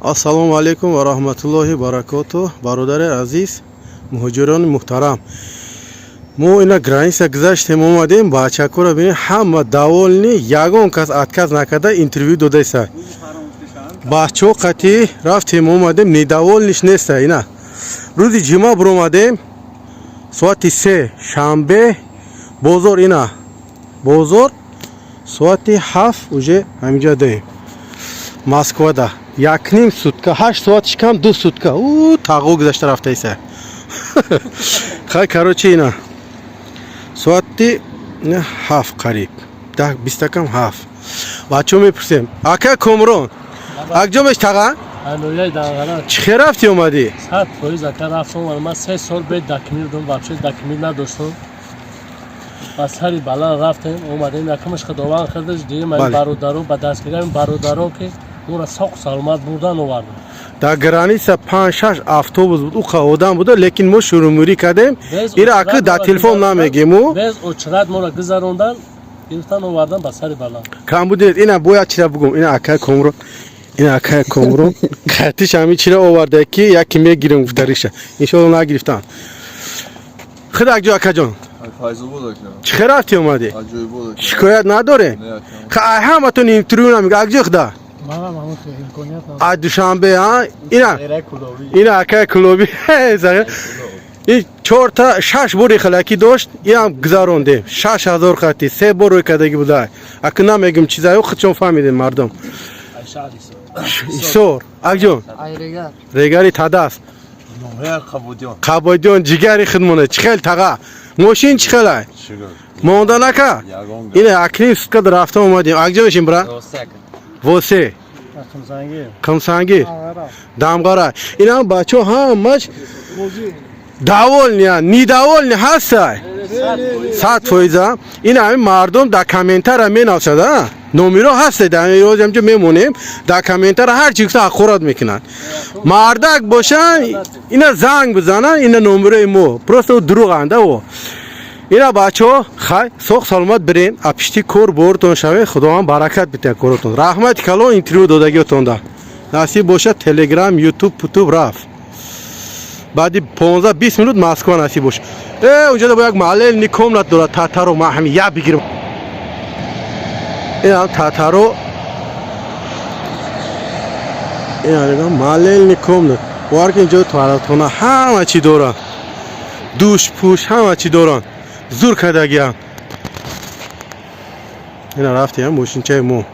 ассалому алейкум ва рахматуллохи баракату. Бародари азиз, муҳоҷирони муҳтарам, мо ина граница гузаштем омадем, бачакура бинем, ҳама даволни ягон кас отказ накарда интервю додаиса. Бачаҳо қатъи рафтем омадем, недаволниш неста. Ина рӯзи ҷумъа биромадем, соати 3 шанбе, бозор ина бозор соати 7 уже ҳаминҷа даем Москвада. 1,5 сутка, 8 соатиш кам 2 сутка. Тағо гузашта рафтаиса. Хай короче ина соати 7 қариб 10-20 кам 7. Бачаҳо мепурсем, ака Комрон, акҷомеш тага? Чӣ хел рафти омадӣ? 100% ака рафтам, ман 3 сол бед документ вообще документ надоштам. Ба сари баланд рафтем, омадем, якамаш худованд кардаш, дига ман бародаро ба дастгирии бародаро ки ура соқ саломат бурдан овардам. Дар граница 5-6 автобус буд, уқа одам буда, лекин мо шурумурӣ кардем. Ира ака дар телефон намегему. Без очрат мора гузарондан, гирифтан овардан ба сари баланд. Кам будед, ина бояд чира бугум, ина ака Комрон. Ина ака Комрон. Картиш ҳами чира оварда ки яке мегирем гуфтариша. Иншоалло нагирифтан. Худа акҷо акаҷон. Чӣ хел рафти омадӣ? Шикоят надоре? Ҳаматон интервю намега, акҷо худа? А душанбе а? Ина ака Кулоби. ин 4-6 бори халаки дошт, инам гузарондем 6000 хати 3 бор рӯй кардагӣ буда. Ака намегум чизаё, худшон фаҳмидем мардум. Исор акҷон регари тадас қабодиён ҷигари хидмона. Чӣ хел тага? Мошин чӣ хела? Мондан ака? Ина акним сутка рафта омадем. Акҷо мешим бра? Восе Қимсангир Дамғара. Ина бачаҳо ҳамаш даволни, недаволни ҳастай 100%. Ина ҳамин мардум дар комментара менависада, номеро ҳастай, дар ҳамҷо мемонем, дар комментара ҳар чӣ гуфта ҳақорат мекунанд. Мардак бошанд, ина занг бизананд, ина номерои мо просто дуруғанда. Ина бачаҳо хай соқ саломат бирен, апишти кор бортон шавед, худованд баракат битад коротон. Раҳмати калон интервю додагиотонда. Насиб бошад Telegram, YouTube, Putub рафт. баъди 15-20 минут Москва насиб бошад. Унҷа бо як маленни комнат дорад, татаро ман ҳамин як бигирам. Ина татаро, ина маленни комнат. Варки инҷо туалетхона ҳама чӣ дорад. Душ, пуш ҳама чӣ дорад. Зур кардагиам. Ина рафтем мошинчаи мо.